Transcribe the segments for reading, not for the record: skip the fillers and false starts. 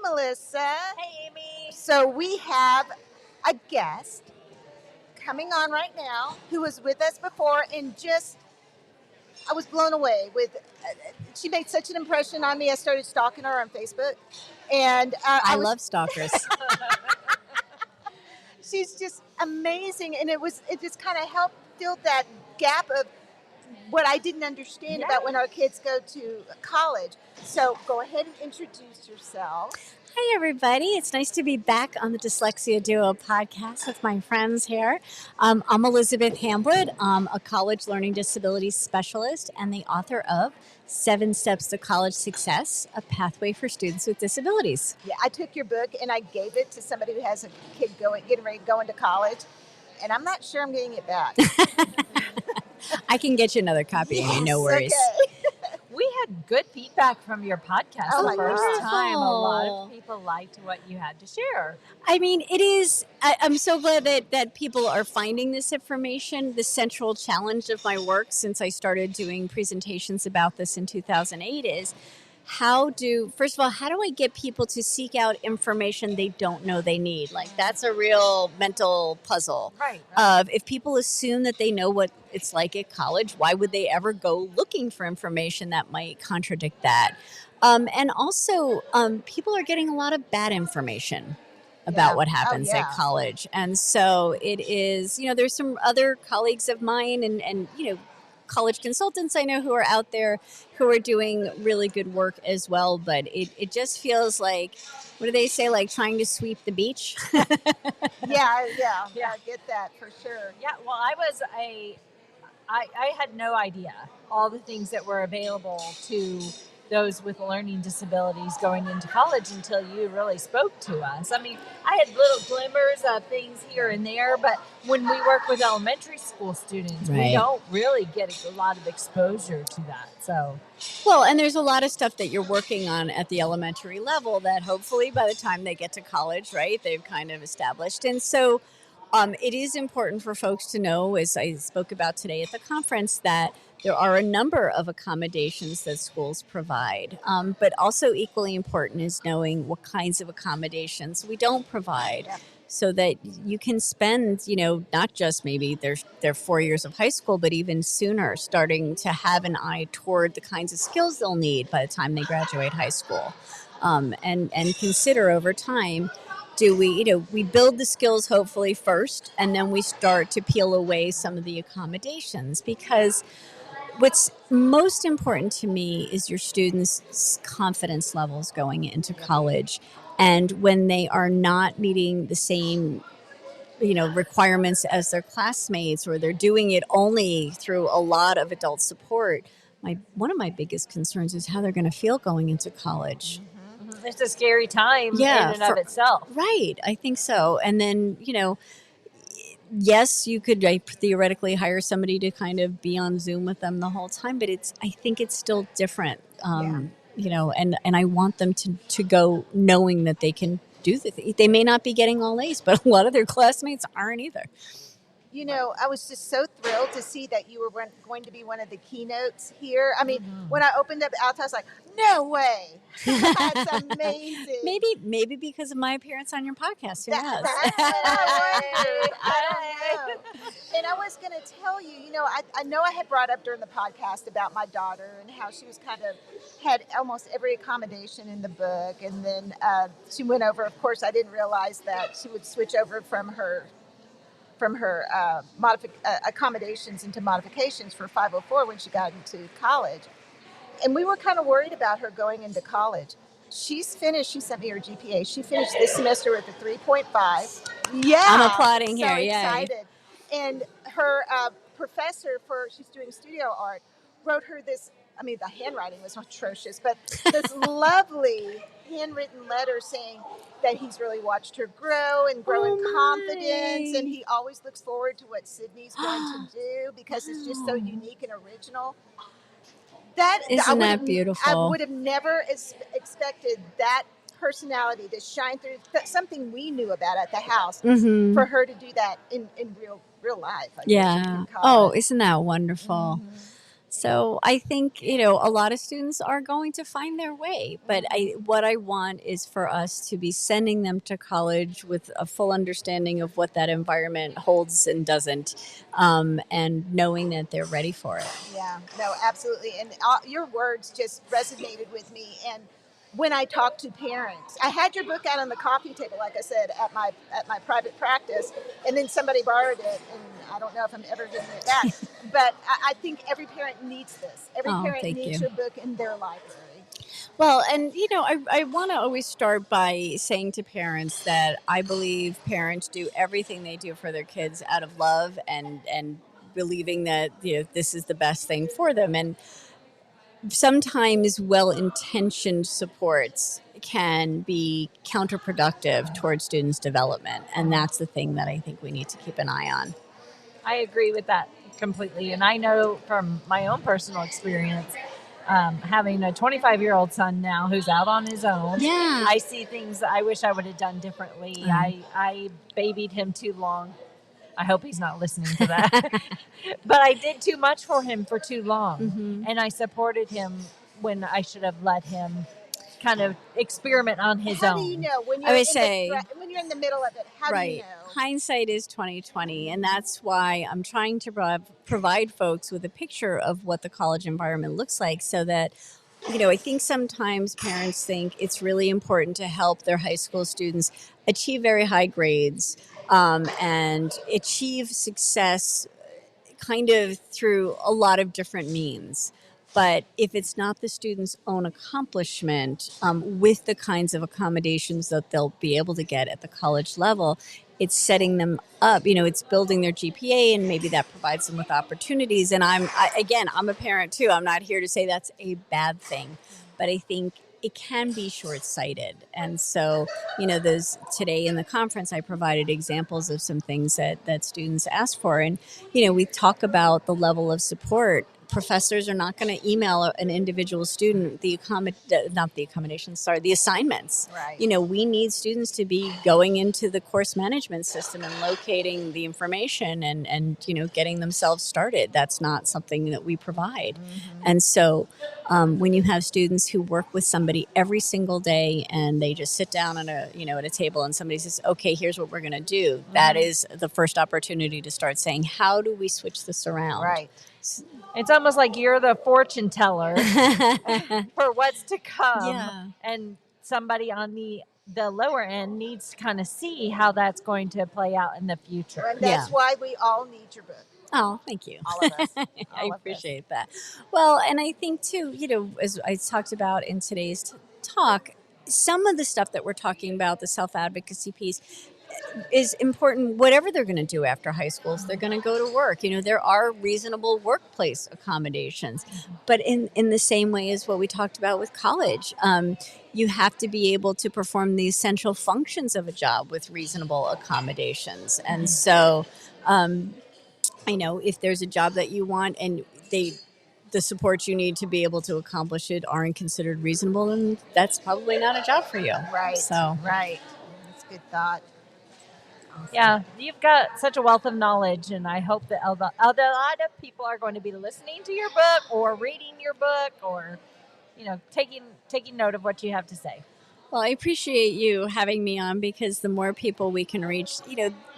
Melissa. Hey, Amy. So we have a guest coming on right now who was with us before, and I was blown away with. She made such an impression on me. I started stalking her on Facebook, and I love stalkers. She's just amazing, and it just kind of helped fill that gap of what I didn't understand about when our kids go to college. So go ahead and introduce yourself. Hi, everybody. It's nice to be back on the Dyslexia Duo podcast with my friends here. I'm Elizabeth Hamblet. I'm a college learning disabilities specialist and the author of 7 Steps to College Success, a pathway for students with disabilities. Yeah, I took your book and I gave it to somebody who has a kid getting ready to go into college, and I'm not sure I'm getting it back. I can get you another copy, Amy, no worries. Okay. We had good feedback from your podcast the first wonderful. time. A lot of people liked what you had to share. I mean, it is, I'm so glad that people are finding this information. The central challenge of my work since I started doing presentations about this in 2008 is first of all, how do I get people to seek out information they don't know they need? Like, that's a real mental puzzle. Right. If people assume that they know what it's like at college, why would they ever go looking for information that might contradict that? And also, people are getting a lot of bad information about what happens at college. And so it is, there's some other colleagues of mine and college consultants I know who are out there who are doing really good work as well. But it just feels like, what do they say, like trying to sweep the beach? Yeah, I get that for sure. Yeah, well, I had no idea all the things that were available to those with learning disabilities going into college until you really spoke to us. I mean, I had little glimmers of things here and there, but when we work with elementary school students, we don't really get a lot of exposure to that. So, well, and there's a lot of stuff that you're working on at the elementary level that hopefully by the time they get to college, right, they've kind of established. And so it is important for folks to know, as I spoke about today at the conference, that there are a number of accommodations that schools provide. But also equally important is knowing what kinds of accommodations we don't provide so that you can spend, not just maybe their 4 years of high school, but even sooner, starting to have an eye toward the kinds of skills they'll need by the time they graduate high school. And consider over time, we build the skills hopefully first, and then we start to peel away some of the accommodations, because what's most important to me is your students' confidence levels going into college. And when they are not meeting the same, requirements as their classmates, or they're doing it only through a lot of adult support, one of my biggest concerns is how they're going to feel going into college. It's a scary time in and of itself. Right. I think so. And then, yes, you could theoretically hire somebody to kind of be on Zoom with them the whole time, but I think it's still different, and I want them to go knowing that they can do they may not be getting all A's, but a lot of their classmates aren't either. I was just so thrilled to see that you were going to be one of the keynotes here. I mean, when I opened up ALTA, I was like, no way. That's amazing. Maybe because of my appearance on your podcast. Who knows? That's what I don't know. And I was going to tell you, I know I had brought up during the podcast about my daughter and how she was had almost every accommodation in the book. And then she went over, of course, I didn't realize that she would switch over from her accommodations into modifications for 504 when she got into college. And we were kind of worried about her going into college. She's finished. She sent me her GPA. She finished this semester with a 3.5. Yeah. I'm applauding here. So excited. And her professor she's doing studio art, wrote her this, the handwriting was atrocious, but this lovely handwritten letter saying that he's really watched her grow in confidence, and he always looks forward to what Sydney's going to do because it's just so unique and original. Isn't that beautiful? I would have never expected that personality to shine through. Something we knew about at the house, for her to do that in real life. Yeah. Oh, isn't that wonderful? So I think, a lot of students are going to find their way, but what I want is for us to be sending them to college with a full understanding of what that environment holds and doesn't, and knowing that they're ready for it. Yeah, no, absolutely. And your words just resonated with me. And when I talk to parents, I had your book out on the coffee table, like I said, at my private practice, and then somebody borrowed it, and I don't know if I'm ever getting it back. But I think every parent needs this. Every parent needs your book in their library. Well, and I want to always start by saying to parents that I believe parents do everything they do for their kids out of love and believing that this is the best thing for them. And sometimes well-intentioned supports can be counterproductive towards students' development, and that's the thing that I think we need to keep an eye on. I agree with that completely, and I know from my own personal experience, having a 25-year-old son now who's out on his own. Yeah, I see things I wish I would have done differently. I babied him too long. I hope he's not listening to that. But I did too much for him for too long. And I supported him when I should have let him kind of experiment on his own. How do you know when you're when you're in the middle of it? How do you know? Hindsight is 20/20, and that's why I'm trying to provide folks with a picture of what the college environment looks like, so that I think sometimes parents think it's really important to help their high school students achieve very high grades, and achieve success kind of through a lot of different means. But if it's not the student's own accomplishment, with the kinds of accommodations that they'll be able to get at the college level, it's setting them up. It's building their GPA, and maybe that provides them with opportunities. And I'm a parent too. I'm not here to say that's a bad thing, but I think it can be short-sighted. And so, those today in the conference, I provided examples of some things that students asked for. And, we talk about the level of support. Professors are not going to email an individual student the assignments. Right. We need students to be going into the course management system and locating the information and getting themselves started. That's not something that we provide. And so when you have students who work with somebody every single day and they just sit down at a table and somebody says, okay, here's what we're going to do. That is the first opportunity to start saying, how do we switch this around? Right. It's almost like you're the fortune teller for what's to come. Yeah. And somebody on the lower end needs to kind of see how that's going to play out in the future. And that's why we all need your book. Oh, thank you. All of us. I appreciate that. Well, and I think too, as I talked about in today's talk, some of the stuff that we're talking about, the self-advocacy piece, is important. Whatever they're going to do after high school, they're going to go to work. There are reasonable workplace accommodations, but in the same way as what we talked about with college, you have to be able to perform the essential functions of a job with reasonable accommodations. And so, if there's a job that you want and the support you need to be able to accomplish it aren't considered reasonable, then that's probably not a job for you. Right. So, right. That's a good thought. Yeah, you've got such a wealth of knowledge, and I hope that a lot of people are going to be listening to your book or reading your book or, taking note of what you have to say. Well, I appreciate you having me on, because the more people we can reach,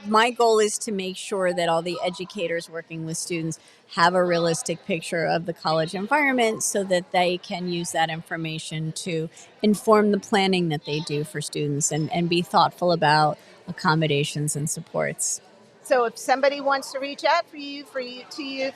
my goal is to make sure that all the educators working with students have a realistic picture of the college environment so that they can use that information to inform the planning that they do for students and be thoughtful about accommodations and supports. So if somebody wants to reach out for you to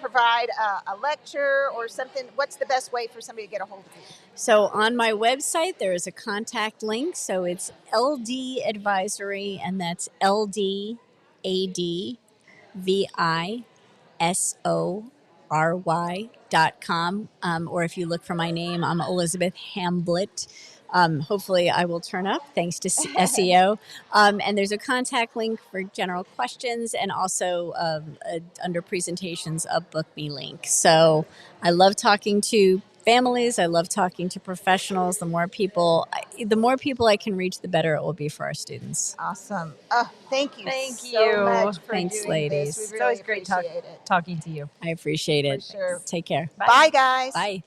provide a lecture or something, what's the best way for somebody to get a hold of you? So on my website, there is a contact link. So it's LD Advisory, and that's LDADVISORY.com. Or if you look for my name, I'm Elizabeth Hamblet. Hopefully I will turn up thanks to SEO. And there's a contact link for general questions, and also under presentations, a book me link. So I love talking to families. I love talking to professionals. The more people I can reach, the better it will be for our students. Awesome. Oh, thank you Thank so you. much for Thanks, doing ladies. this. We It's really always great appreciate it. talking to you. I appreciate it. For sure. Take care. Bye, guys. Bye.